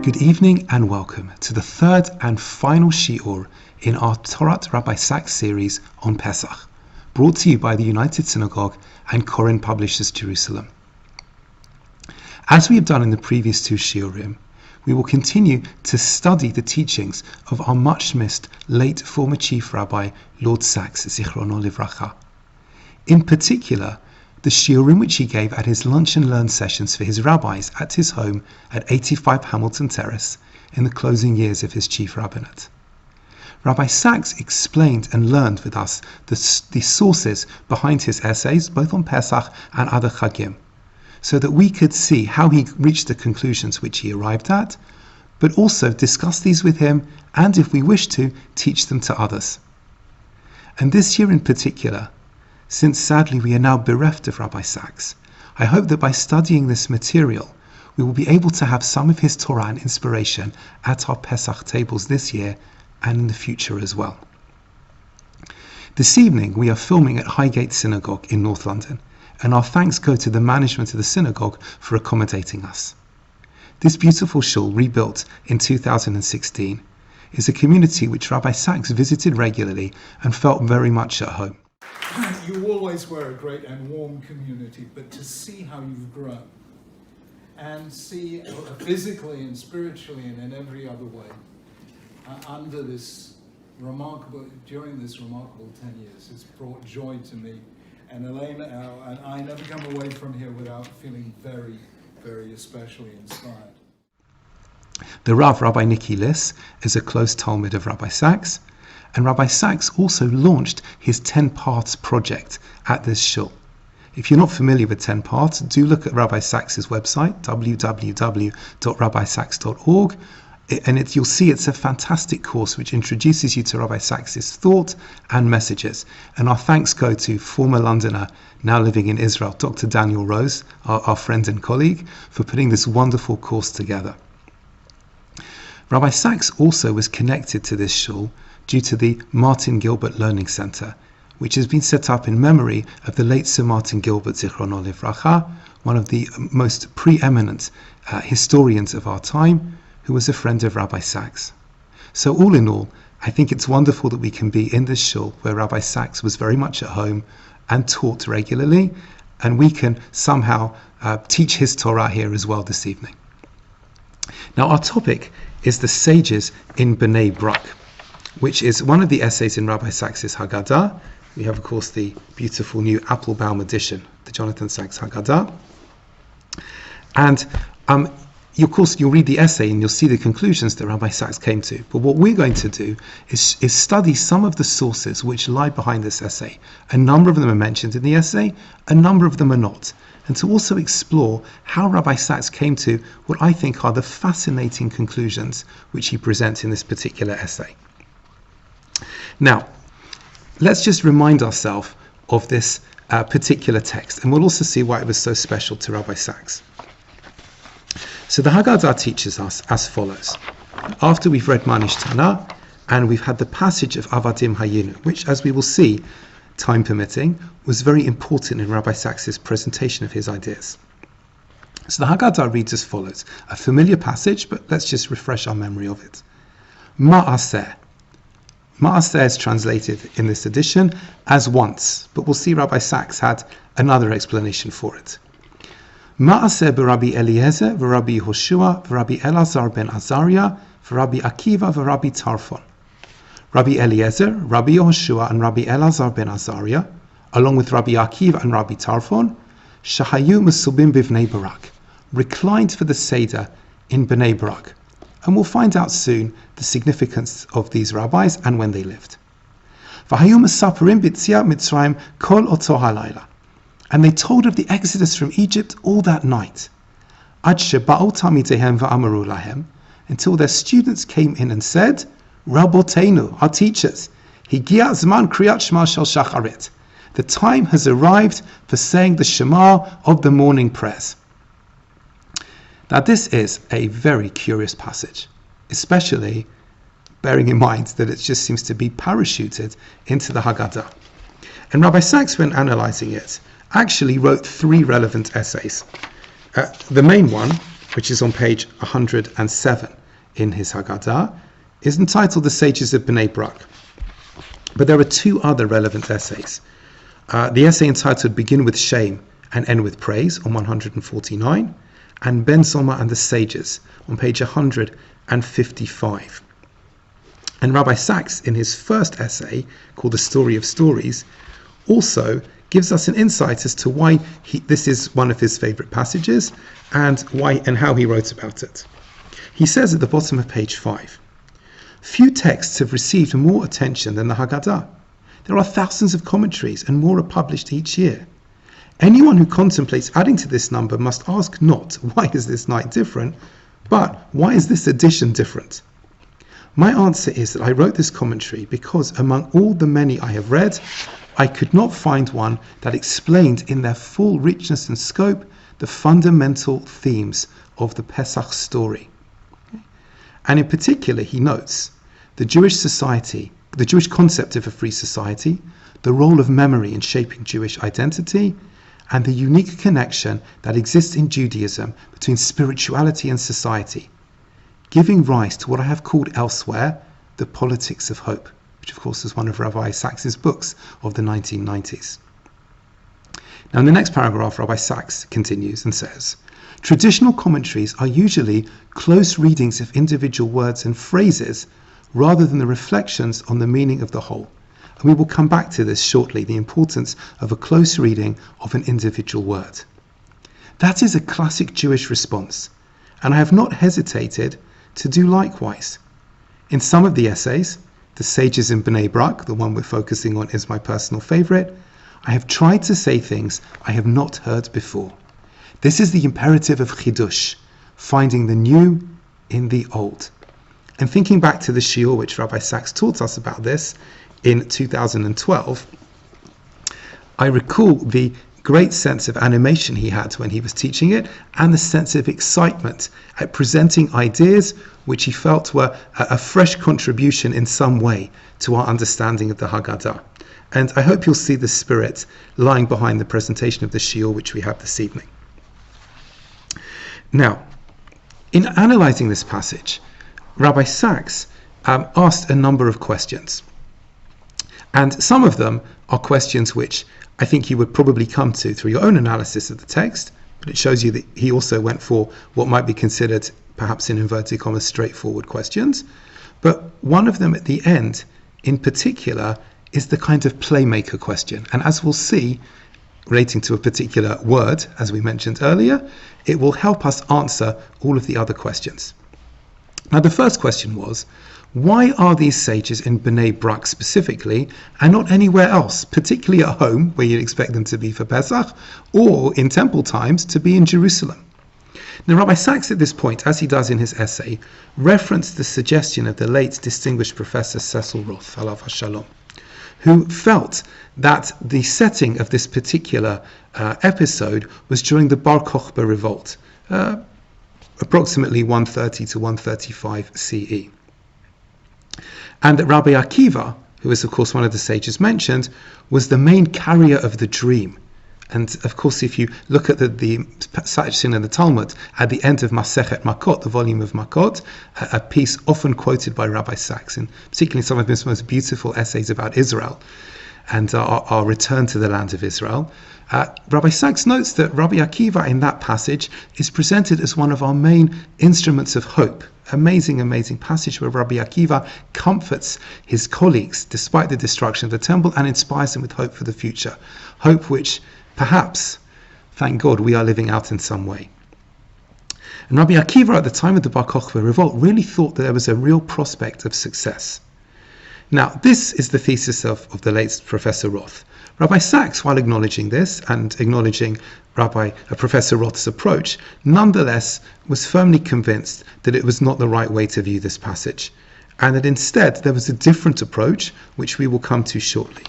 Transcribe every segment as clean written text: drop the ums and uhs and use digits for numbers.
Good evening and welcome to the third and final shiur in our Torat Rabbi Sacks series on Pesach, brought to you by the United Synagogue and Koren Publishers Jerusalem. As we have done in the previous two shiurim, we will continue to study the teachings of our much missed late former Chief Rabbi Lord Sacks, Zichrono Livracha. In particular, the shiurim which he gave at his lunch and learn sessions for his rabbis at his home at 85 Hamilton Terrace in the closing years of his chief rabbinate. Rabbi Sacks explained and learned with us the sources behind his essays, both on Pesach and other Chagim, so that we could see how he reached the conclusions which he arrived at, but also discuss these with him and, if we wish to, teach them to others. And this year in particular, since sadly we are now bereft of Rabbi Sacks, I hope that by studying this material, we will be able to have some of his Torah and inspiration at our Pesach tables this year and in the future as well. This evening we are filming at Highgate Synagogue in North London, and our thanks go to the management of the synagogue for accommodating us. This beautiful shul, rebuilt in 2016, is a community which Rabbi Sacks visited regularly and felt very much at home. You always were a great and warm community, but to see how you've grown and see physically and spiritually and in every other way during this remarkable 10 years, it's brought joy to me. And Elaine and I never come away from here without feeling very, very especially inspired. The Rav, Rabbi Nicky Liss, is a close Talmud of Rabbi Sacks, and Rabbi Sacks also launched his 10 Parts project at this shul. If you're not familiar with 10 Parts, do look at Rabbi Sacks' website, www.rabbisacks.org, and you'll see it's a fantastic course which introduces you to Rabbi Sacks' thought and messages. And our thanks go to former Londoner, now living in Israel, Dr. Daniel Rose, our friend and colleague, for putting this wonderful course together. Rabbi Sacks also was connected to this shul due to the Martin Gilbert Learning Center, which has been set up in memory of the late Sir Martin Gilbert, Zichrono Livracha, one of the most preeminent historians of our time, who was a friend of Rabbi Sacks. So all in all, I think it's wonderful that we can be in this shul where Rabbi Sacks was very much at home and taught regularly, and we can somehow teach his Torah here as well this evening. Now our topic is the sages in Bnei Brak, which is one of the essays in Rabbi Sacks' Haggadah. We have, of course, the beautiful new Applebaum edition, the Jonathan Sacks Haggadah. And of course, you'll read the essay and you'll see the conclusions that Rabbi Sacks came to. But what we're going to do is study some of the sources which lie behind this essay. A number of them are mentioned in the essay, a number of them are not. And to also explore how Rabbi Sacks came to what I think are the fascinating conclusions which he presents in this particular essay. Now, let's just remind ourselves of this particular text, and we'll also see why it was so special to Rabbi Sacks. So the Haggadah teaches us as follows. After we've read Manish Tana, and we've had the passage of Avadim Hayinu, which, as we will see, time permitting, was very important in Rabbi Sacks' presentation of his ideas. So the Haggadah reads as follows, a familiar passage, but let's just refresh our memory of it. Ma'aseh. Ma'aseh is translated in this edition as once, but we'll see Rabbi Sacks had another explanation for it. Ma'aseh b'Rabbi Eliezer v'Rabbi Yehoshua v'Rabbi Elazar ben Azariah v'Rabbi Akiva v'Rabbi Tarfon. Rabbi Eliezer, Rabbi Yehoshua, and Rabbi Elazar ben Azariah, along with Rabbi Akiva and Rabbi Tarfon, shahayu mesubim b'Bnei Brak, reclined for the Seder in Bnei Brak. And we'll find out soon the significance of these rabbis and when they lived. V'hayu mesaperim b'tziat Mitzrayim kol oto halayla. And they told of the exodus from Egypt all that night. Ad sheba'u talmidehem v'amaru lahem, until their students came in and said, Rabboteinu, our teachers, higia zman kriyat shema shel shacharit. The time has arrived for saying the Shema of the morning prayers. Now this is a very curious passage, especially bearing in mind that it just seems to be parachuted into the Haggadah. And Rabbi Sacks, when analyzing it, actually wrote 3 relevant essays. The main one, which is on page 107, in his Haggadah, is entitled The Sages of Bnei Brak. But there are two other relevant essays. The essay entitled Begin with Shame and End with Praise on 149, and Ben Zoma and the Sages on page 155. And Rabbi Sacks, in his first essay, called The Story of Stories, also gives us an insight as to why this is one of his favorite passages and how he wrote about it. He says at the bottom of page 5, few texts have received more attention than the Haggadah. There are thousands of commentaries and more are published each year. Anyone who contemplates adding to this number must ask not, why is this night different, but why is this edition different? My answer is that I wrote this commentary because among all the many I have read, I could not find one that explained in their full richness and scope the fundamental themes of the Pesach story. And in particular, he notes the Jewish society, the Jewish concept of a free society, the role of memory in shaping Jewish identity, and the unique connection that exists in Judaism between spirituality and society, giving rise to what I have called elsewhere the politics of hope, which of course is one of Rabbi Sacks' books of the 1990s. Now in the next paragraph, Rabbi Sacks continues and says, traditional commentaries are usually close readings of individual words and phrases rather than the reflections on the meaning of the whole. And we will come back to this shortly, the importance of a close reading of an individual word. That is a classic Jewish response, and I have not hesitated to do likewise. In some of the essays, The Sages in Bnei Brak, the one we're focusing on is my personal favorite, I have tried to say things I have not heard before. This is the imperative of Chidush, finding the new in the old. And thinking back to the shiur which Rabbi Sacks taught us about this in 2012, I recall the great sense of animation he had when he was teaching it, and the sense of excitement at presenting ideas which he felt were a fresh contribution in some way to our understanding of the Haggadah. And I hope you'll see the spirit lying behind the presentation of the shiur which we have this evening. Now, in analyzing this passage, Rabbi Sacks asked a number of questions. And some of them are questions which I think you would probably come to through your own analysis of the text, but it shows you that he also went for what might be considered, perhaps in inverted commas, straightforward questions. But one of them at the end, in particular, is the kind of playmaker question. And as we'll see, relating to a particular word, as we mentioned earlier, it will help us answer all of the other questions. Now, the first question was, why are these sages in Bnei Brak specifically, and not anywhere else, particularly at home, where you'd expect them to be for Pesach, or in temple times, to be in Jerusalem? Now, Rabbi Sacks at this point, as he does in his essay, referenced the suggestion of the late distinguished Professor Cecil Roth, alav hashalom, who felt that the setting of this particular episode was during the Bar Kokhba revolt, approximately 130 to 135 CE. And that Rabbi Akiva, who is of course one of the sages mentioned, was the main carrier of the dream. And of course, if you look at the section in the Talmud, at the end of Masechet Makot, the volume of Makot, a piece often quoted by Rabbi Sacks, and particularly some of his most beautiful essays about Israel and our return to the land of Israel, Rabbi Sacks notes that Rabbi Akiva in that passage is presented as one of our main instruments of hope. Amazing, amazing passage where Rabbi Akiva comforts his colleagues despite the destruction of the temple and inspires them with hope for the future. Hope which perhaps, thank God, we are living out in some way. And Rabbi Akiva at the time of the Bar Kokhba revolt really thought that there was a real prospect of success. Now, this is the thesis of the late Professor Roth. Rabbi Sacks, while acknowledging this and acknowledging Professor Roth's approach, nonetheless was firmly convinced that it was not the right way to view this passage, and that instead there was a different approach, which we will come to shortly.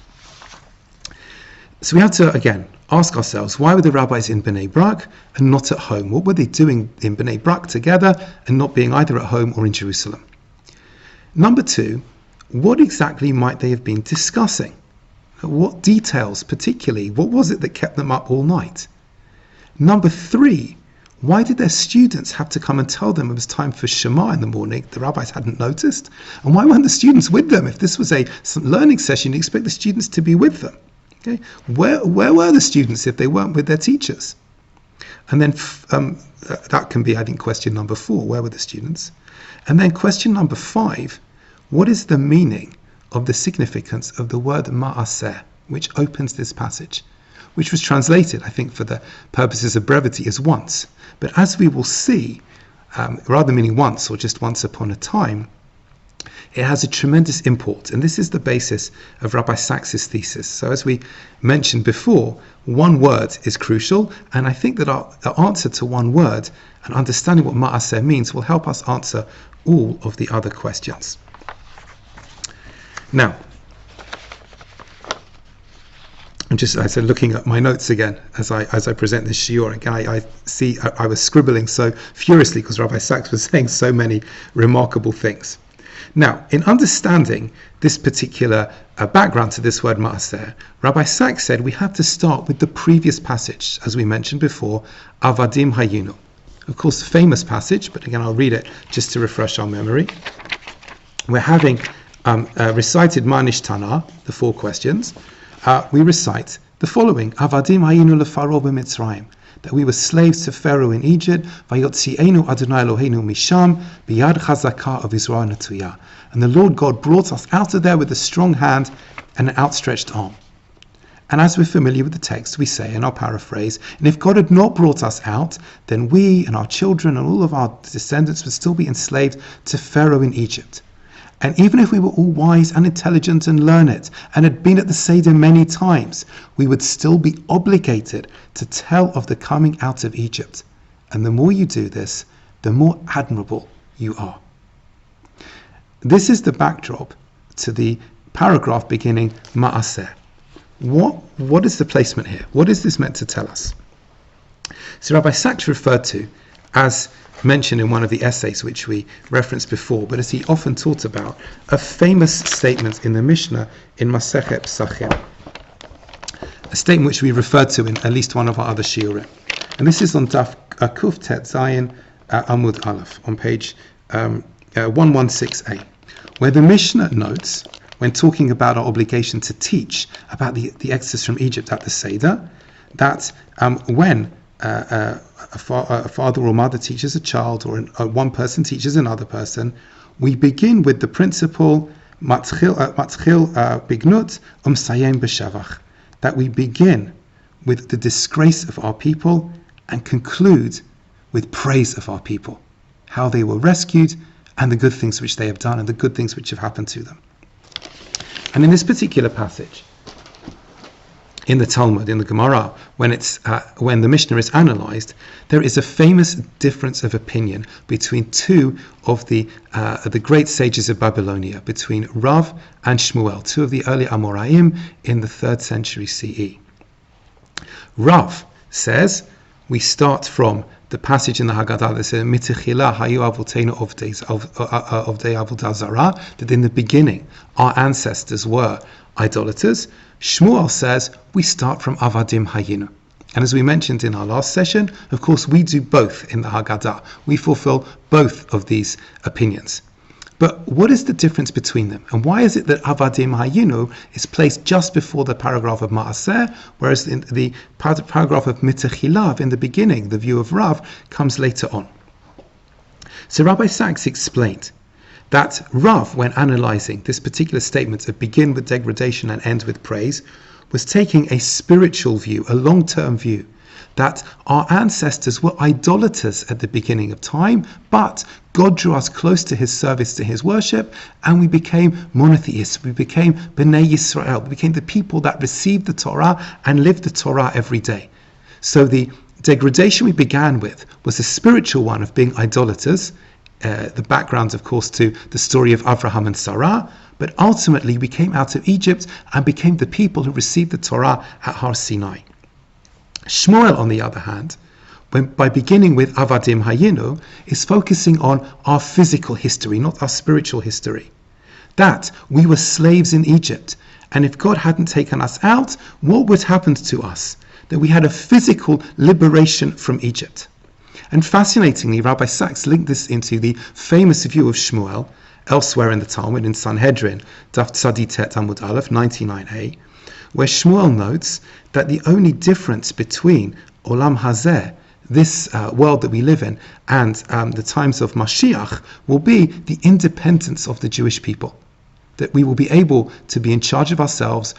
So we have to, again, ask ourselves, why were the rabbis in Bnei Brak and not at home? What were they doing in Bnei Brak together and not being either at home or in Jerusalem? Number two, what exactly might they have been discussing? What details particularly? What was it that kept them up all night? Number three, Why did their students have to come and tell them it was time for Shema in the morning? The rabbis hadn't noticed. And why weren't the students with them? If this was some learning session, you'd expect the students to be with them. Okay, where were the students if they weren't with their teachers? And then that can be, I think, question number 4. Where were the students? And then question number 5. What is the meaning of the significance of the word ma'aseh, which opens this passage, which was translated, I think, for the purposes of brevity as once. But as we will see, rather meaning once or just once upon a time, it has a tremendous import. And this is the basis of Rabbi Sacks' thesis. So as we mentioned before, one word is crucial. And I think that our answer to one word and understanding what ma'aseh means will help us answer all of the other questions. Now, I'm just, as I said, looking at my notes again as I present this shiur. Again, I see I was scribbling so furiously because Rabbi Sacks was saying so many remarkable things. Now, in understanding this particular background to this word ma'aseh, Rabbi Sacks said we have to start with the previous passage, as we mentioned before, Avadim Hayinu. Of course, famous passage, but again, I'll read it just to refresh our memory. We're having recited Manish Tana, the 4 questions. We recite the following: Avadim hayinu lefaro b'Mitzrayim, that we were slaves to Pharaoh in Egypt. Vayotzienu Adonai Eloheinu misham biyad chazaka of Israel natuya, and the Lord God brought us out of there with a strong hand and an outstretched arm. And as we're familiar with the text, we say, and I'll paraphrase, and if God had not brought us out, then we and our children and all of our descendants would still be enslaved to Pharaoh in Egypt. And even if we were all wise and intelligent and learned and had been at the Seder many times, we would still be obligated to tell of the coming out of Egypt. And the more you do this, the more admirable you are. This is the backdrop to the paragraph beginning Ma'aseh. What is the placement here? What is this meant to tell us? So Rabbi Sacks referred to, as mentioned in one of the essays which we referenced before, but as he often taught about, a famous statement in the Mishnah in Masechet Pesachim, a statement which we referred to in at least one of our other shiurim. And this is on Daf Kuf Tet Zayin Amud Aleph, on page 116a, where the Mishnah notes, when talking about our obligation to teach about the exodus from Egypt at the Seder, that when a father or mother teaches a child, or one person teaches another person, we begin with the principle matchil bignut umsayem b'shavach, that we begin with the disgrace of our people and conclude with praise of our people, how they were rescued and the good things which they have done and the good things which have happened to them. And in this particular passage, in the Talmud, in the Gemara, when the Mishnah is analyzed, there is a famous difference of opinion between 2 of the great sages of Babylonia, between Rav and Shmuel, 2 of the early Amoraim in the 3rd century CE. Rav says we start from the passage in the Haggadah that says Meta-halachic hayu avotenu avdei avodah zarah, that in the beginning our ancestors were idolaters. Shmuel says we start from Avadim Hayinu. And as we mentioned in our last session, of course, we do both in the Haggadah. We fulfill both of these opinions. But what is the difference between them? And why is it that Avadim Hayinu is placed just before the paragraph of Ma'aseh, whereas in the paragraph of Meta-halachic in the beginning, the view of Rav, comes later on? So Rabbi Sacks explained that Rav, when analyzing this particular statement of begin with degradation and end with praise, was taking a spiritual view, a long-term view, that our ancestors were idolaters at the beginning of time, but God drew us close to his service, to his worship, and we became monotheists. We became Bnei Yisrael. We became the people that received the Torah and lived the Torah every day. So the degradation we began with was a spiritual one of being idolaters, the background, of course, to the story of Avraham and Sarah, but ultimately we came out of Egypt and became the people who received the Torah at Har Sinai. Shmuel, on the other hand, by beginning with Avadim Hayinu, is focusing on our physical history, not our spiritual history. That we were slaves in Egypt, and if God hadn't taken us out, what would happen to us? That we had a physical liberation from Egypt. And fascinatingly, Rabbi Sacks linked this into the famous view of Shmuel, elsewhere in the Talmud, in Sanhedrin, Daf Tzadi Tet Amud Aleph 99a, where Shmuel notes that the only difference between Olam Hazeh, this world that we live in, and the times of Mashiach will be the independence of the Jewish people. That we will be able to be in charge of ourselves,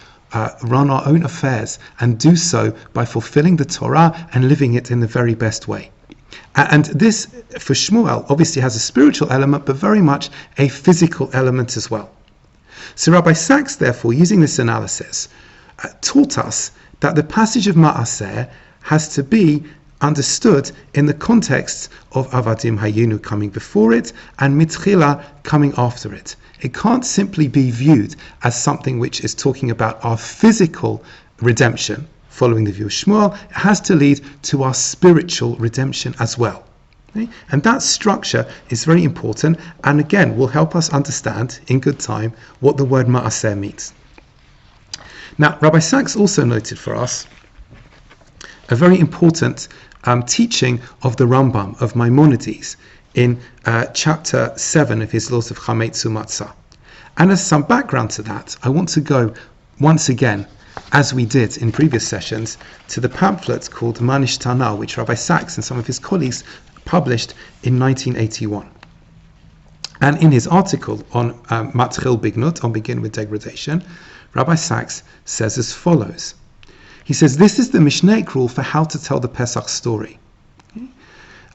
run our own affairs, and do so by fulfilling the Torah and living it in the very best way. And this, for Shmuel, obviously has a spiritual element, but very much a physical element as well. So Rabbi Sacks, therefore, using this analysis, taught us that the passage of Ma'aseh has to be understood in the context of Avadim Hayinu coming before it and Mitchila coming after it. It can't simply be viewed as something which is talking about our physical redemption, following the view of Shmuel. It has to lead to our spiritual redemption as well. Okay? And that structure is very important, and again will help us understand in good time what the word Ma'aseh means. Now, Rabbi Sacks also noted for us a very important teaching of the Rambam, of Maimonides, in chapter 7 of his Laws of Chametz U'Matzah. And as some background to that, I want to go once again, as we did in previous sessions, to the pamphlet called Manishtana, which Rabbi Sacks and some of his colleagues published in 1981. And in his article on Matchil Bignut, on Begin with Degradation, Rabbi Sacks says as follows. He says, this is the Mishnaic rule for how to tell the Pesach story.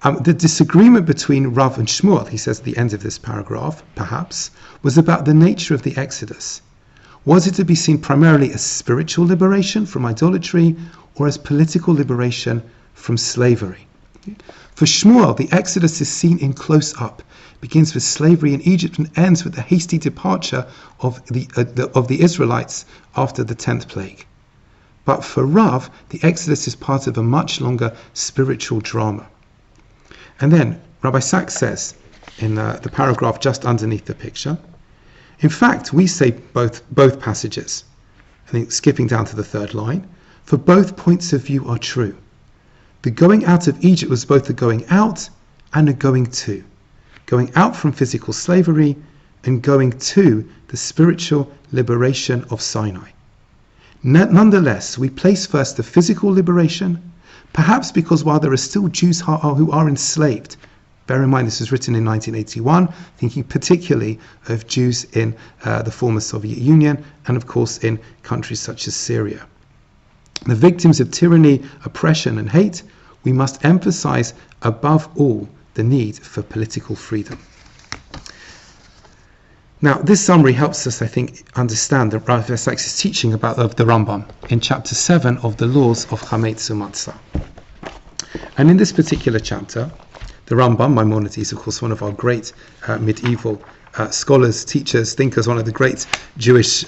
The disagreement between Rav and Shmuel, he says at the end of this paragraph, perhaps, was about the nature of the Exodus. Was it to be seen primarily as spiritual liberation from idolatry or as political liberation from slavery? For Shmuel, the Exodus is seen in close-up, begins with slavery in Egypt and ends with the hasty departure of the Israelites after the 10th plague. But for Rav, the Exodus is part of a much longer spiritual drama. And then Rabbi Sacks says in the paragraph just underneath the picture, in fact, we say both passages, I think skipping down to the third line, for both points of view are true. The going out of Egypt was both a going out and a going to. Going out from physical slavery and going to the spiritual liberation of Sinai. Nonetheless, we place first the physical liberation, perhaps because while there are still Jews who are enslaved, bear in mind this was written in 1981, thinking particularly of Jews in the former Soviet Union and of course in countries such as Syria. The victims of tyranny, oppression and hate, we must emphasize above all the need for political freedom. Now, this summary helps us, I think, understand the Rabbi Sacks' teaching about the Rambam in chapter 7 of the Laws of Chametz U'Matzah. And in this particular chapter, the Rambam, Maimonides, of course, one of our great medieval scholars, teachers, thinkers, one of the great Jewish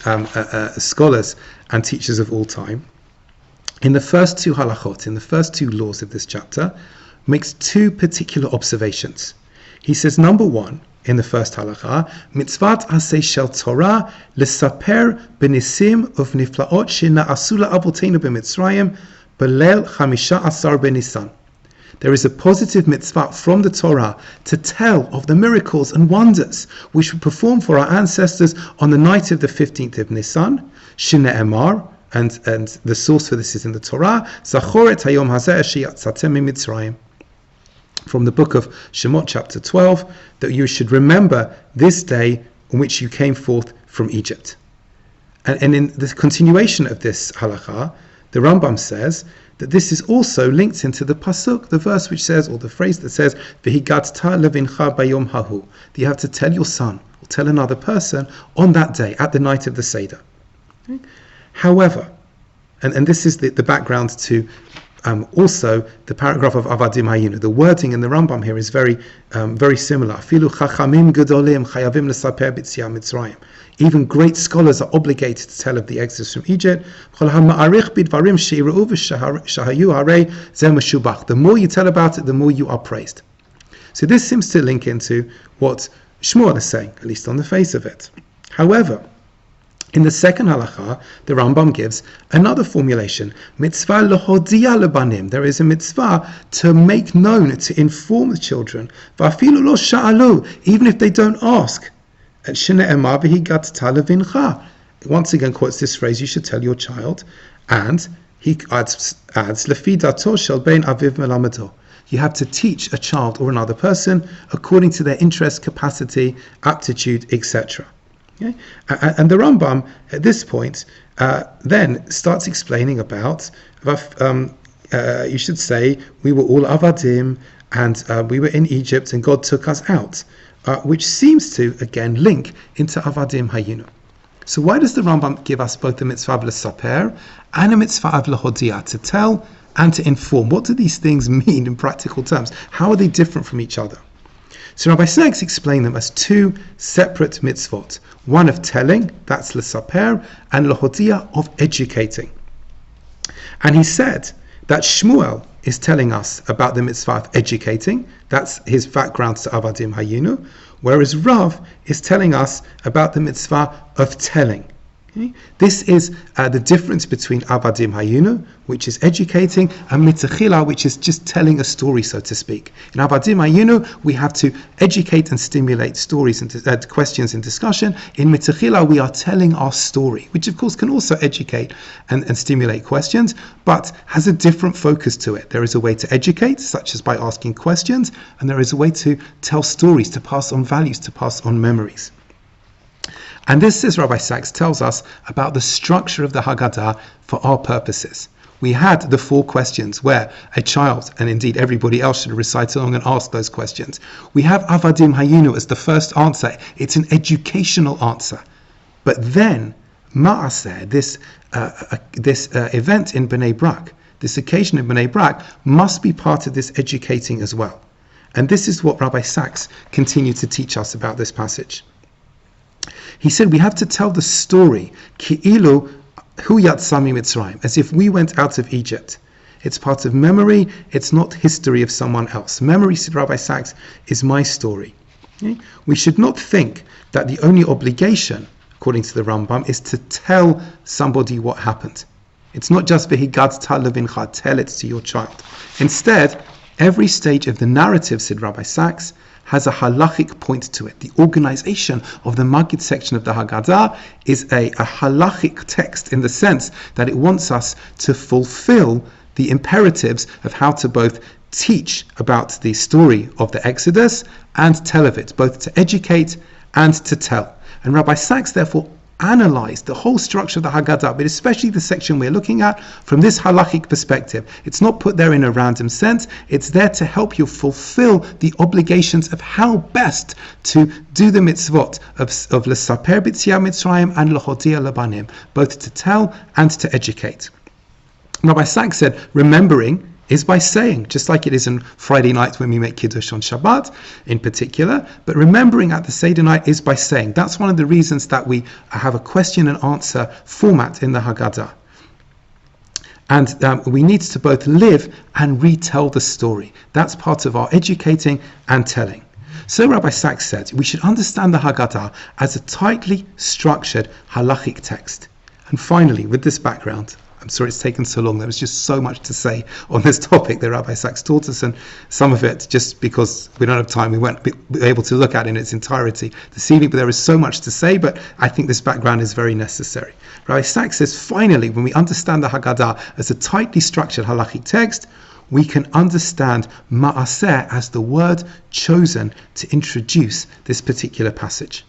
scholars and teachers of all time, in the first two halachot, in the first two laws of this chapter, makes two particular observations. He says, number one, in the first halakha, mitzvat aseh shel Torah lesaper benisim uvniflaot shena'asu la'avotenu b'Mitzrayim b'leil 15 benisan. There is a positive mitzvah from the Torah to tell of the miracles and wonders which were performed for our ancestors on the night of the 15th of Nisan, shene'emar, and the source for this is in the Torah, Zachor et hayom hazeh sheyatzatem miMitzrayim. From the book of Shemot chapter 12, that you should remember this day on which you came forth from Egypt. And in the continuation of this halakha, the Rambam says that this is also linked into the pasuk, the verse which says, or the phrase that says, V'higatzta levincha bayom hahu, that you have to tell your son, or tell another person, on that day, at the night of the Seder. Okay? However, and this is the background to also the paragraph of Avadim Hayinu. The wording in the Rambam here is very similar. Afilu chachamim gedolim chayavim lesaper b'tziat Mitzrayim. Even great scholars are obligated to tell of the exodus from Egypt. The more you tell about it, the more you are praised. So this seems to link into what Shmuel is saying, at least on the face of it. However, In the second halacha, the Rambam gives another formulation. Mitzvah lehodia lebanim. There is a mitzvah to make known, to inform the children. Va'afilu lo sha'alu, even if they don't ask. Shene'emar v'higatta levincha. Once again quotes this phrase, you should tell your child. And he adds lefi dato shel bein aviv melamedo. You have to teach a child or another person according to their interest, capacity, aptitude, etc. Okay? And the Rambam at this point then starts explaining about, you should say, we were all avadim and we were in Egypt and God took us out, which seems to again link into avadim hayinu. So why does the Rambam give us both the mitzvah of l'saper and a mitzvah of l'hodia, to tell and to inform? What do these things mean in practical terms? How are they different from each other? So Rabbi Sacks explained them as two separate mitzvot. One of telling, that's l'saper, and l'hodia, of educating. And he said that Shmuel is telling us about the mitzvah of educating. That's his background to avadim hayinu. Whereas Rav is telling us about the mitzvah of telling. Okay? This is the difference between avadim hayinu, which is educating, and Meta-halachic, which is just telling a story, so to speak. In avadim hayinu, we have to educate and stimulate stories and questions and discussion. In Meta-halachic, we are telling our story, which of course can also educate and stimulate questions, but has a different focus to it. There is a way to educate, such as by asking questions, and there is a way to tell stories, to pass on values, to pass on memories. And this, as Rabbi Sacks tells us, about the structure of the Haggadah for our purposes. We had the 4 questions where a child, and indeed everybody else, should recite along and ask those questions. We have avadim hayinu as the first answer. It's an educational answer. But then, ma'aseh, this event in Bnei Brak, this occasion in Bnei Brak, must be part of this educating as well. And this is what Rabbi Sacks continued to teach us about this passage. He said we have to tell the story, ki'ilu hu yatsa mitzrayim, as if we went out of Egypt. It's part of memory, it's not history of someone else. Memory, said Rabbi Sacks, is my story. Okay? We should not think that the only obligation, according to the Rambam, is to tell somebody what happened. It's not just v'higatta levincha, tell it to your child. Instead, every stage of the narrative, said Rabbi Sacks, has a halachic point to it. The organization of the Maggid section of the Haggadah is a halachic text in the sense that it wants us to fulfill the imperatives of how to both teach about the story of the Exodus and tell of it, both to educate and to tell. And Rabbi Sacks therefore analyzed the whole structure of the Haggadah, but especially the section we're looking at, from this halachic perspective. It's not put there in a random sense. It's there to help you fulfill the obligations of how best to do the mitzvot of l'saper b'tziat Mitzrayim and l'hodia lebanim, both to tell and to educate. Rabbi Sacks said, remembering is by saying, just like it is on Friday night when we make Kiddush on Shabbat in particular, but remembering at the Seder night is by saying. That's one of the reasons that we have a question and answer format in the Haggadah. And we need to both live and retell the story. That's part of our educating and telling. So Rabbi Sacks said, we should understand the Haggadah as a tightly structured halachic text. And finally, with this background, I'm sorry it's taken so long. There was just so much to say on this topic that Rabbi Sacks taught us, and some of it, just because we don't have time, we won't be able to look at in its entirety this evening, but there is so much to say, but I think this background is very necessary. Rabbi Sacks says, finally, when we understand the Haggadah as a tightly structured halachic text, we can understand ma'aseh as the word chosen to introduce this particular passage.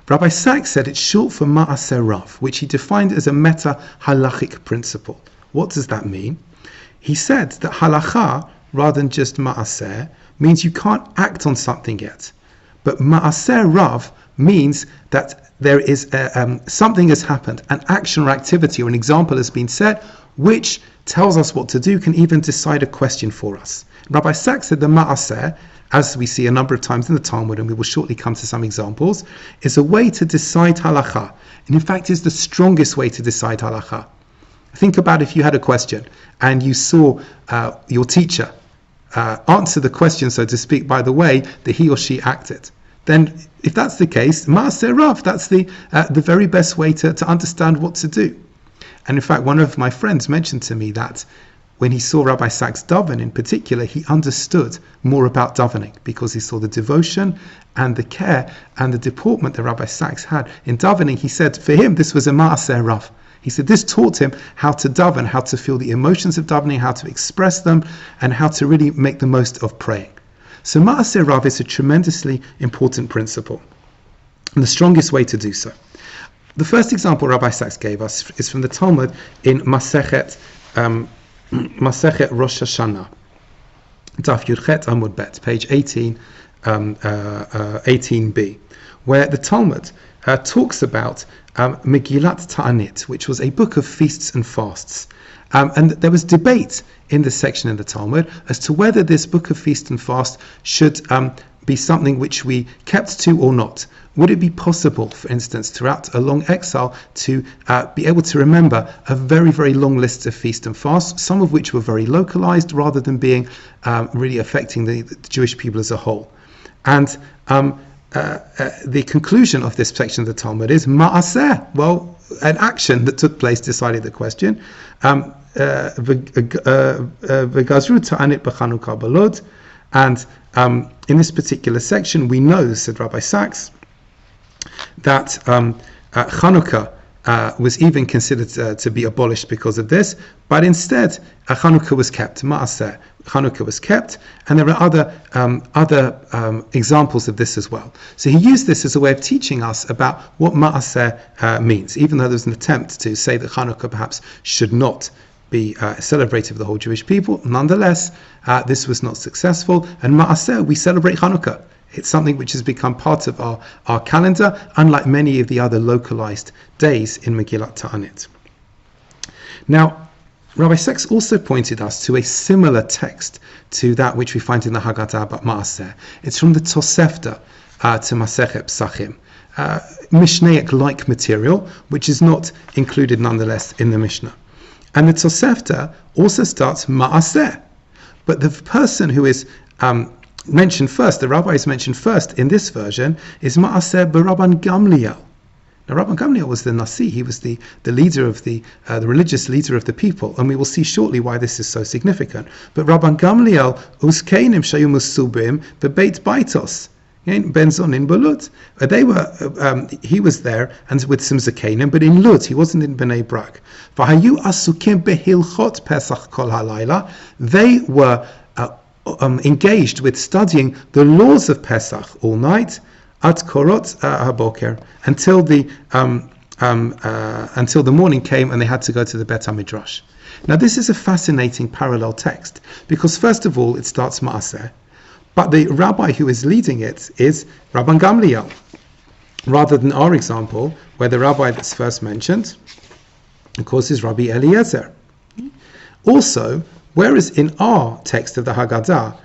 Rabbi Sacks said it's short for ma'aseh Rav, which he defined as a meta-halachic principle. What does that mean? He said that halacha, rather than just ma'aseh, means you can't act on something yet. But ma'aseh Rav means that there is something has happened, an action or activity or an example has been set, which tells us what to do, can even decide a question for us. Rabbi Sacks said the ma'aseh, as we see a number of times in the Talmud, and we will shortly come to some examples, is a way to decide halacha. And in fact, is the strongest way to decide halacha. Think about if you had a question and you saw your teacher answer the question, so to speak, by the way that he or she acted. then if that's the case, Ma'aseh Rav, that's the very best way to understand what to do. And in fact, one of my friends mentioned to me that when he saw Rabbi Sacks daven in particular, he understood more about davening because he saw the devotion and the care and the deportment that Rabbi Sacks had in davening. He said for him, this was a Ma'aseh Rav. He said this taught him how to daven, how to feel the emotions of davening, how to express them, and how to really make the most of praying. So Ma'aseh Rav is a tremendously important principle, and the strongest way to do so. The first example Rabbi Sacks gave us is from the Talmud in Masechet Rosh Hashanah, Daf Yudchet Amud Bet, page 18b, where the Talmud talks about Megillat Ta'anit, which was a book of feasts and fasts. And there was debate in this section in the Talmud as to whether this book of feast and fast should be something which we kept to or not. Would it be possible, for instance, throughout a long exile to be able to remember a very, very long list of feast and fasts, some of which were very localized rather than being really affecting the Jewish people as a whole? And the conclusion of this section of the Talmud is Ma'aseh. Well, an action that took place decided the question. V'gazru ta'anit b'chanukah b'lod. And in this particular section, we know, said Rabbi Sacks, that Chanukah was even considered to be abolished because of this, but instead Chanukah was kept. Ma'aseh Chanukah was kept, and there are other examples of this as well. So he used this as a way of teaching us about what Ma'aseh means, even though there was an attempt to say that Chanukah perhaps should not be celebrated with the whole Jewish people. Nonetheless, this was not successful, and Ma'aseh, we celebrate Chanukah. It's something which has become part of our calendar, unlike many of the other localized days in Megillat Ta'anit. Now, Rabbi Sacks also pointed us to a similar text to that which we find in the Haggadah about Ma'aseh. It's from the Tosefta to Masechet Pesachim, Mishnaic-like material, which is not included nonetheless in the Mishnah. And the Tosefta also starts Ma'aseh, but the person who is mentioned first, the rabbi is mentioned first in this version, is Ma'aseh b'Rabban Gamliel. Now, Rabban Gamliel was the Nasi. He was the leader of the religious leader of the people, and we will see shortly why this is so significant. But Rabban Gamliel uskeinim shayu musubim bebeit baitos benzon in Lud. They were. He was there and with some zakenim, but in Lud, he wasn't in Bnei Brak. V'hayu asukim behilchot Pesach kol halayla. They were engaged with studying the laws of Pesach all night. At Korot haboker, until the morning came and they had to go to the Bet HaMidrash. Now this is a fascinating parallel text because first of all it starts Ma'aseh, but the rabbi who is leading it is Rabban Gamliel, rather than our example where the rabbi that's first mentioned, of course, is Rabbi Eliezer. Also, whereas in our text of the Haggadah,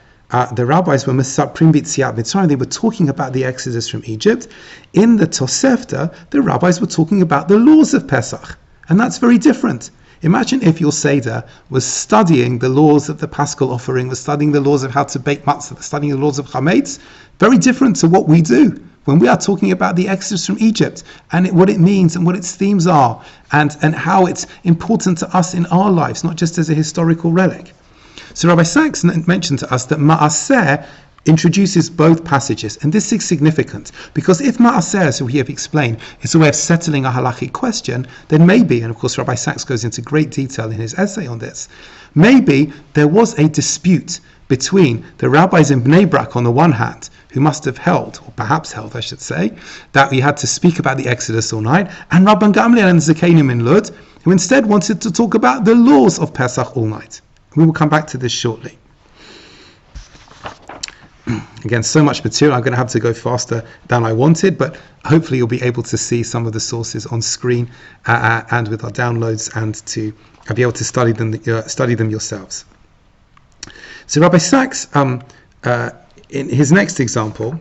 the rabbis were Mesaprim B'Tziat Mitzrayim, they were talking about the Exodus from Egypt. In the Tosefta, the rabbis were talking about the laws of Pesach, and that's very different. Imagine if your Seder was studying the laws of the Paschal offering, was studying the laws of how to bake matzah, studying the laws of chametz. Very different to what we do when we are talking about the Exodus from Egypt and what it means and what its themes are and how it's important to us in our lives, not just as a historical relic. So Rabbi Sacks mentioned to us that Ma'aseh introduces both passages, and this is significant because if Ma'aseh, as we have explained, is a way of settling a halachic question, then maybe, and of course Rabbi Sacks goes into great detail in his essay on this, maybe there was a dispute between the rabbis in Bnei Brak on the one hand, who must have held, or perhaps held I should say, that we had to speak about the Exodus all night, and Rabban Gamliel and Zakenim in Lud, who instead wanted to talk about the laws of Pesach all night. We will come back to this shortly. Again, so much material, I'm going to have to go faster than I wanted, but hopefully you'll be able to see some of the sources on screen and with our downloads and to be able to study them yourselves. So Rabbi Sacks, in his next example,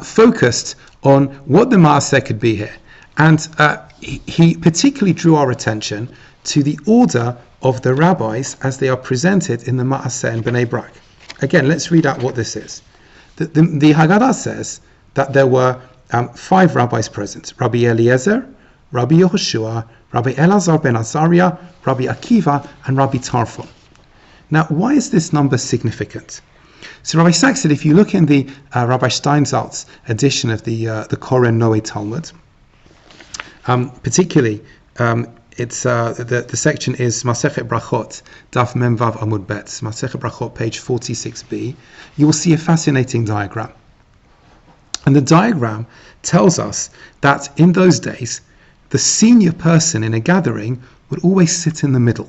focused on what the Ma'aseh could be here. And he particularly drew our attention to the order of the rabbis as they are presented in the Ma'aseh and Bnei Brak. Again, let's read out what this is. The Haggadah says that there were 5 rabbis present: Rabbi Eliezer, Rabbi Yehoshua, Rabbi Elazar ben Azariah, Rabbi Akiva, and Rabbi Tarfon. Now, why is this number significant? So Rabbi Sacks said, if you look in the Rabbi Steinsaltz's edition of the Koren Noe Talmud, particularly it's the section is Masechet Brachot, Daf Mem Vav Amud Bet, Masechet Brachot, page 46b. You will see a fascinating diagram. And the diagram tells us that in those days, the senior person in a gathering would always sit in the middle.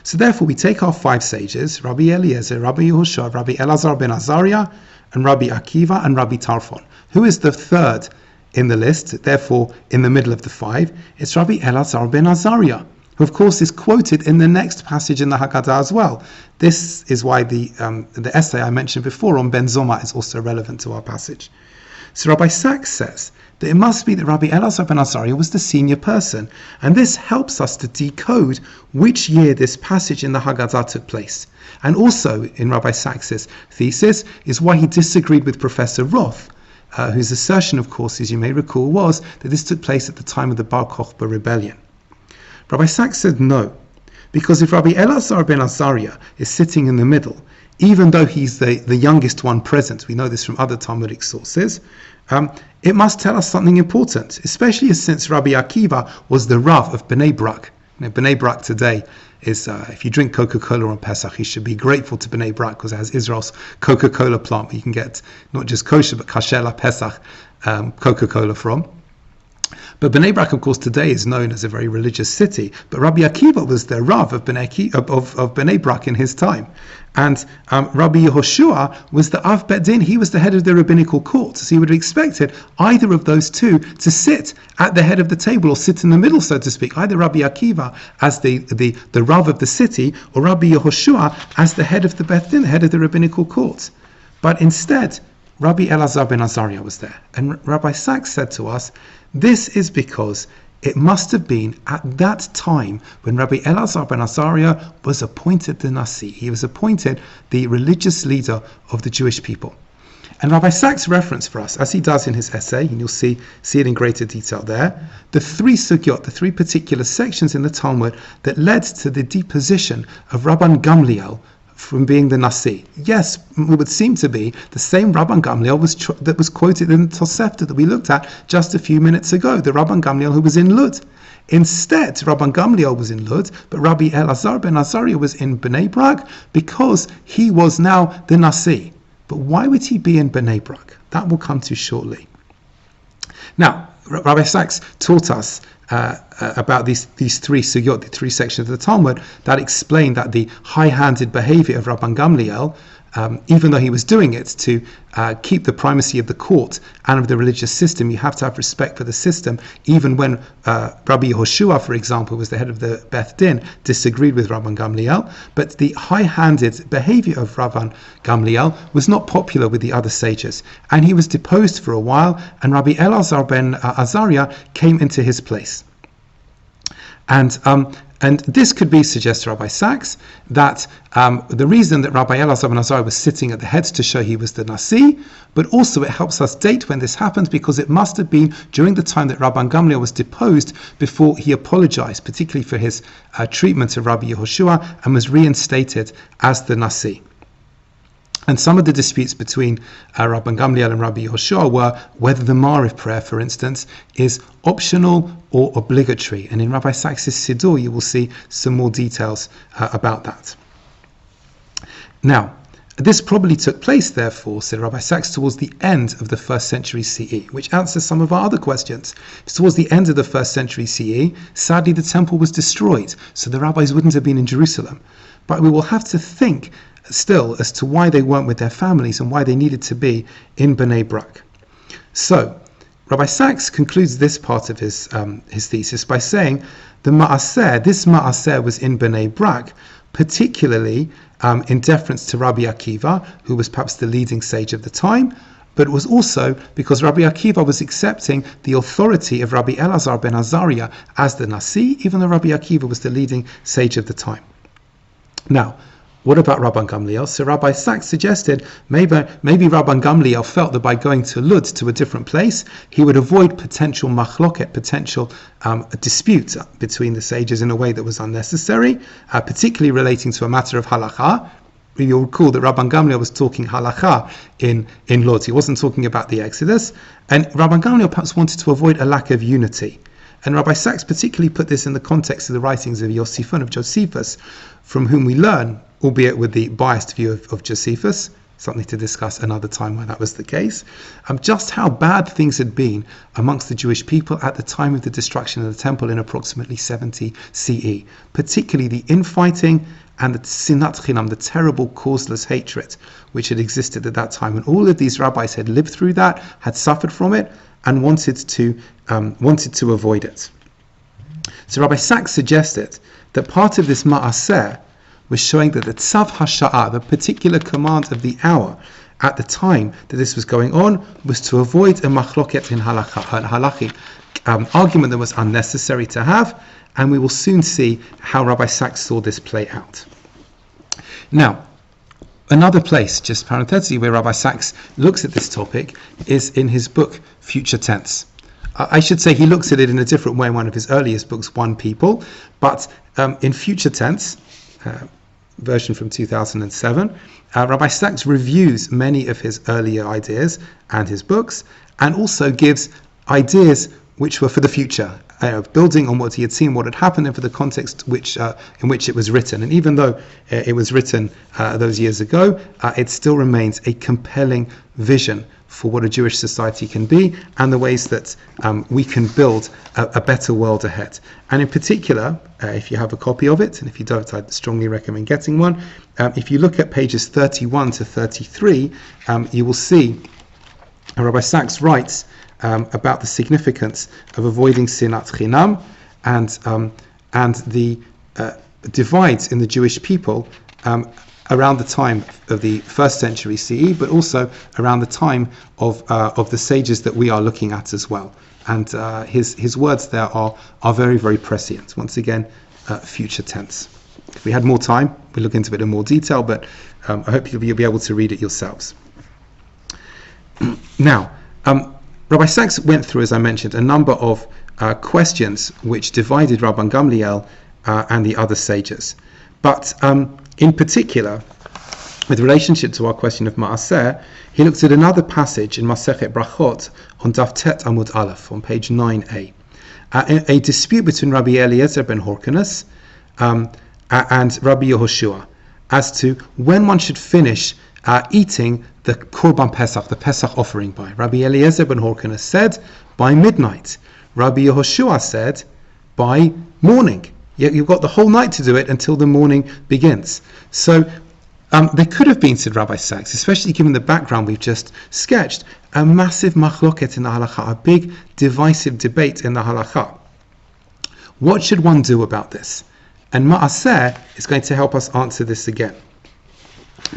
So therefore, we take our 5 sages, Rabbi Eliezer, Rabbi Yehoshua, Rabbi Elazar ben Azariah, and Rabbi Akiva, and Rabbi Tarfon. Who is the third in the list, therefore in the middle of the 5? It's Rabbi Elazar ben Azariah, who of course is quoted in the next passage in the Haggadah as well. This is why the essay I mentioned before on Ben Zoma is also relevant to our passage. So Rabbi Sacks says that it must be that Rabbi Elazar ben Azariah was the senior person, and this helps us to decode which year this passage in the Haggadah took place. And also in Rabbi Sacks's thesis is why he disagreed with Professor Roth, whose assertion, of course, as you may recall, was that this took place at the time of the Bar Kokhba rebellion. Rabbi Sacks said no, because if Rabbi Elazar ben Azariah is sitting in the middle, even though he's the youngest one present, we know this from other Talmudic sources, it must tell us something important, especially since Rabbi Akiva was the Rav of Bnei Brak. Bnei Brak today is, if you drink Coca-Cola on Pesach, you should be grateful to Bnei Brak because it has Israel's Coca-Cola plant where you can get not just kosher but kasher la Pesach Coca-Cola from. But Bnei Brak, of course, today is known as a very religious city. But Rabbi Akiva was the Rav of Bnei Brak in his time. And Rabbi Yehoshua was the Av Bet Din. He was the head of the rabbinical court. So you would have expected either of those two to sit at the head of the table or sit in the middle, so to speak. Either Rabbi Akiva as the Rav of the city or Rabbi Yehoshua as the head of the Bet Din, the head of the rabbinical court. But instead, Rabbi Elazar ben Azariah was there. And Rabbi Sacks said to us, this is because it must have been at that time when Rabbi Elazar ben Azariah was appointed the Nasi. He was appointed the religious leader of the Jewish people. And Rabbi Sacks referenced for us, as he does in his essay, and you'll see it in greater detail there, the 3 sugyot, the 3 particular sections in the Talmud that led to the deposition of Rabban Gamliel from being the Nasi. Yes, it would seem to be the same Rabban Gamliel that was quoted in the Tosefta that we looked at just a few minutes ago, the Rabban Gamliel who was in Lud. Instead, Rabban Gamliel was in Lud, but Rabbi Elazar ben Azariah was in Bnei Brak because he was now the Nasi. But why would he be in Bnei Brak? That will come to shortly. Now, Rabbi Sacks taught us about these 3 sugyot, the 3 sections of the Talmud, that explain that the high-handed behavior of Rabban Gamliel, even though he was doing it to keep the primacy of the court and of the religious system, you have to have respect for the system, even when Rabbi Yehoshua, for example, was the head of the Beth Din, disagreed with Rabban Gamliel. But the high-handed behavior of Rabban Gamliel was not popular with the other sages, and he was deposed for a while, and Rabbi Elazar ben Azariah came into his place. And this could be, suggests Rabbi Sacks, that the reason that Rabbi Elazar ben Azariah was sitting at the head to show he was the Nasi, but also it helps us date when this happened because it must have been during the time that Rabban Gamliel was deposed before he apologized, particularly for his treatment of Rabbi Yehoshua, and was reinstated as the Nasi. And some of the disputes between Rabban Gamliel and Rabbi Yehoshua were whether the Ma'ariv prayer, for instance, is optional or obligatory. And in Rabbi Sacks' Siddur, you will see some more details about that. Now, this probably took place, therefore, said Rabbi Sacks, towards the end of the 1st century CE, which answers some of our other questions. Towards the end of the 1st century CE, sadly, the temple was destroyed, so the rabbis wouldn't have been in Jerusalem. But we will have to think still as to why they weren't with their families and why they needed to be in Bnei Brak. So, Rabbi Sacks concludes this part of his thesis by saying this Ma'aseh was in Bnei Brak, particularly in deference to Rabbi Akiva, who was perhaps the leading sage of the time, but it was also because Rabbi Akiva was accepting the authority of Rabbi Elazar ben Azariah as the Nasi, even though Rabbi Akiva was the leading sage of the time. Now, What about Rabban Gamliel? So Rabbi Sacks suggested maybe Rabban Gamliel felt that by going to Lud, to a different place, he would avoid potential machloket, potential dispute between the sages in a way that was unnecessary, particularly relating to a matter of halakha. You'll recall that Rabban Gamliel was talking halakha in Lud. He wasn't talking about the Exodus. And Rabban Gamliel perhaps wanted to avoid a lack of unity. And Rabbi Sacks particularly put this in the context of the writings of Yosifon, of Josephus, from whom we learn, albeit with the biased view of Josephus, something to discuss another time where that was the case, just how bad things had been amongst the Jewish people at the time of the destruction of the temple in approximately 70 CE, particularly the infighting and the sinat chinam, the terrible causeless hatred which had existed at that time. And all of these rabbis had lived through that, had suffered from it, and wanted to avoid it. So Rabbi Sacks suggested that part of this ma'aseh was showing that the tzav hasha'ah, the particular command of the hour at the time that this was going on, was to avoid a machloket in halachic argument that was unnecessary to have, and we will soon see how Rabbi Sacks saw this play out. Now, another place, just parenthetically, where Rabbi Sacks looks at this topic is in his book Future Tense. I should say he looks at it in a different way in one of his earliest books, One People, but in Future Tense, version from 2007, Rabbi Sacks reviews many of his earlier ideas and his books, and also gives ideas which were for the future, building on what he had seen, what had happened, and for the context in which it was written. And even though it was written those years ago, it still remains a compelling vision for what a Jewish society can be and the ways that we can build a better world ahead. And in particular, if you have a copy of it, and if you don't, I'd strongly recommend getting one. If you look at pages 31 to 33, you will see Rabbi Sacks writes about the significance of avoiding sinat chinam and the divides in the Jewish people around the time of the 1st century CE, but also around the time of the sages that we are looking at as well. And his words there are very, very prescient. Once again, future tense. If we had more time, we'll look into it in more detail, but I hope you'll be able to read it yourselves. Now, Rabbi Sacks went through, as I mentioned, a number of questions which divided Rabban Gamliel and the other sages. But in particular, with relationship to our question of Ma'aseh, he looked at another passage in Masechet Brachot on Daf Tet Amud Aleph, on page 9a. A dispute between Rabbi Eliezer ben Horkanus and Rabbi Yehoshua as to when one should finish eating the Korban Pesach, the Pesach offering by. Rabbi Eliezer ben Horkanus said by midnight. Rabbi Yehoshua said by morning. You've got the whole night to do it until the morning begins. So there could have been, said Rabbi Sacks, especially given the background we've just sketched, a massive machloket in the halakha, a big divisive debate in the halakha. What should one do about this? And Ma'aseh is going to help us answer this again.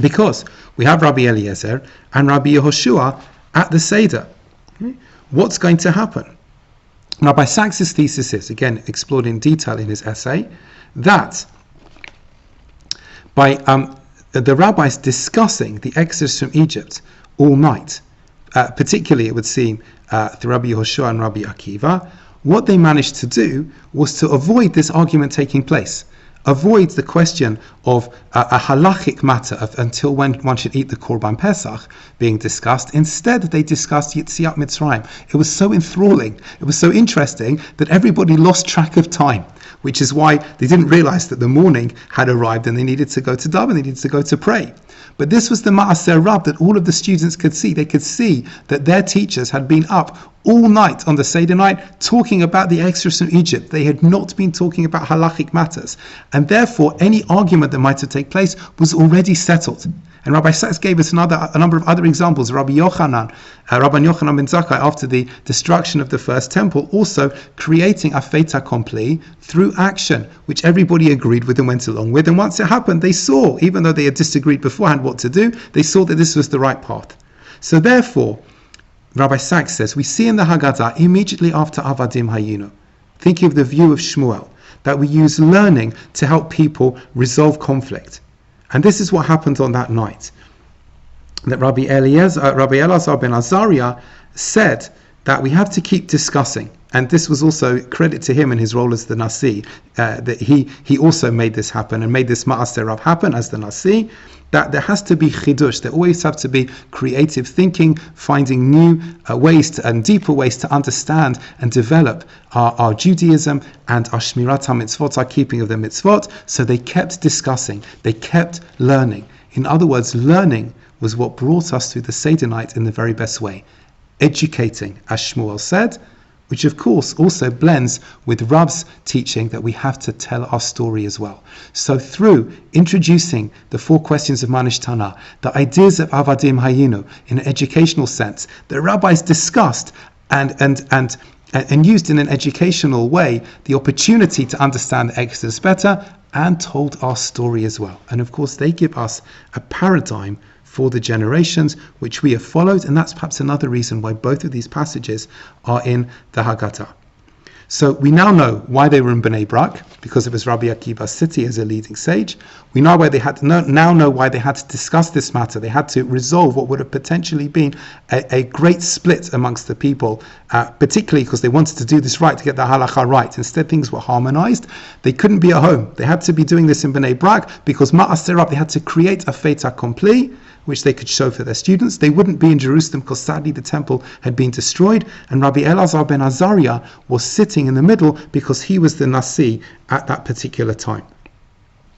Because we have Rabbi Eliezer and Rabbi Yehoshua at the Seder. What's going to happen? Rabbi Sacks' thesis is, again explored in detail in his essay, that by the rabbis discussing the Exodus from Egypt all night, particularly it would seem through Rabbi Yehoshua and Rabbi Akiva, what they managed to do was to avoid this argument taking place. Avoid the question of a halachic matter of until when one should eat the Korban Pesach being discussed. Instead, they discussed Yetziat Mitzrayim. It was so enthralling, it was so interesting that everybody lost track of time, which is why they didn't realize that the morning had arrived and they needed to go to daven, they needed to go to pray. But this was the Ma'aseh Rab that all of the students could see. They could see that their teachers had been up all night on the Seder night talking about the Exodus from Egypt. They had not been talking about halachic matters. And therefore, any argument that might have taken place was already settled. And Rabbi Sacks gave us a number of other examples. Rabbi Yochanan ben Zakkai, after the destruction of the first temple, also creating a fait accompli through action, which everybody agreed with and went along with. And once it happened, they saw, even though they had disagreed beforehand what to do, they saw that this was the right path. So therefore, Rabbi Sacks says, we see in the Haggadah, immediately after Avadim Hayinu, thinking of the view of Shmuel, that we use learning to help people resolve conflict. And this is what happened on that night. That Rabbi Elazar ben Azariah said that we have to keep discussing. And this was also credit to him in his role as the Nasi, that he also made this happen and made this Ma'aseh Rav happen as the Nasi, that there has to be chidush, there always have to be creative thinking, finding new ways and deeper ways to understand and develop our Judaism and our Shmirat HaMitzvot, our keeping of the mitzvot. So they kept discussing, they kept learning. In other words, learning was what brought us through the Seder night in the very best way. Educating, as Shmuel said, which of course also blends with Rav's teaching that we have to tell our story as well. So through introducing the 4 questions of Manish Tana, the ideas of Avadim Hayinu in an educational sense, the rabbis discussed and used in an educational way the opportunity to understand the Exodus better, and told our story as well. And of course they give us a paradigm for the generations which we have followed, and that's perhaps another reason why both of these passages are in the Haggadah. So we now know why they were in Bnei Brak, because it was Rabbi Akiva's city as a leading sage. We know why they had to know why they had to discuss this matter. They had to resolve what would have potentially been a great split amongst the people, particularly because they wanted to do this right, to get the halacha right. Instead, things were harmonized. They couldn't be at home. They had to be doing this in Bnei Brak because Ma'aseh Rav, they had to create a fait accompli, which they could show for their students. They wouldn't be in Jerusalem because sadly the temple had been destroyed, and Rabbi Elazar ben Azariah was sitting in the middle because he was the Nasi at that particular time.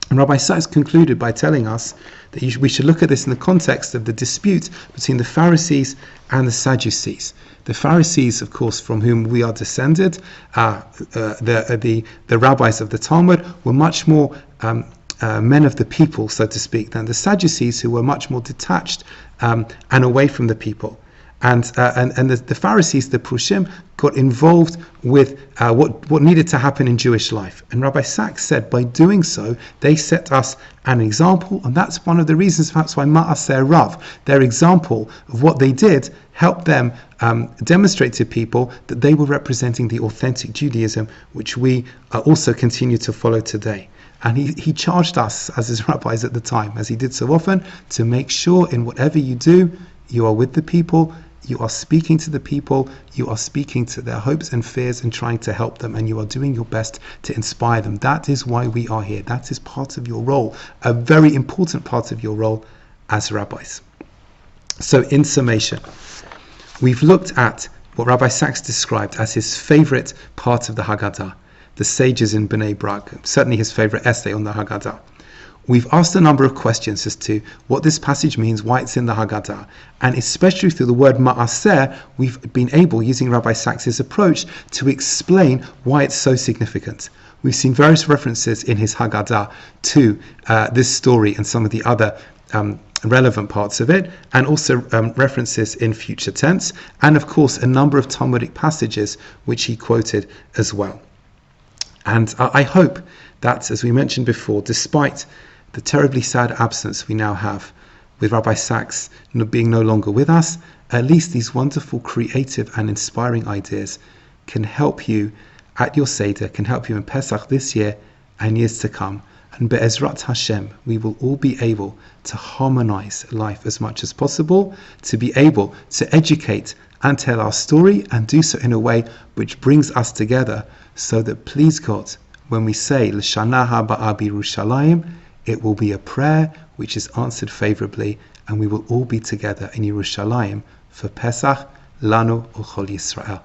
And Rabbi Sacks concluded by telling us that we should look at this in the context of the dispute between the Pharisees and the Sadducees. The Pharisees, of course, from whom we are descended, the rabbis of the Talmud, were much more men of the people, so to speak, than the Sadducees, who were much more detached and away from the people. And the Pharisees, the Prushim, got involved with what needed to happen in Jewish life. And Rabbi Sacks said, by doing so, they set us an example, and that's one of the reasons perhaps why Ma'aseh Rav, their example of what they did, helped them demonstrate to people that they were representing the authentic Judaism, which we also continue to follow today. And he charged us as his rabbis at the time, as he did so often, to make sure in whatever you do, you are with the people, you are speaking to the people, you are speaking to their hopes and fears and trying to help them, and you are doing your best to inspire them. That is why we are here. That is part of your role, a very important part of your role as rabbis. So in summation, we've looked at what Rabbi Sacks described as his favorite part of the Haggadah, the sages in Bnei Brak, certainly his favorite essay on the Haggadah. We've asked a number of questions as to what this passage means, why it's in the Haggadah, and especially through the word Ma'aseh, we've been able, using Rabbi Sacks' approach, to explain why it's so significant. We've seen various references in his Haggadah to this story and some of the other relevant parts of it, and also references in future tense, and of course a number of Talmudic passages which he quoted as well. And I hope that, as we mentioned before, despite the terribly sad absence we now have with Rabbi Sacks being no longer with us, at least these wonderful, creative and inspiring ideas can help you at your Seder, can help you in Pesach this year and years to come. And Be'ezrat Hashem, we will all be able to harmonize life as much as possible, to be able to educate and tell our story, and do so in a way which brings us together, so that, please God, when we say L'shana haba'a b'Yerushalayim, it will be a prayer which is answered favorably, and we will all be together in Yerushalayim for Pesach, Lanu U'Chol Yisrael.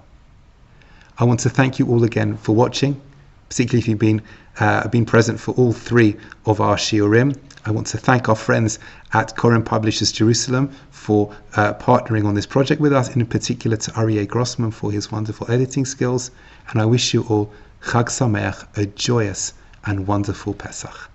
I want to thank you all again for watching, particularly if you've been present for all 3 of our shiurim. I want to thank our friends at Koren Publishers Jerusalem for partnering on this project with us, and in particular to Aryeh Grossman for his wonderful editing skills. And I wish you all Chag Sameach, a joyous and wonderful Pesach.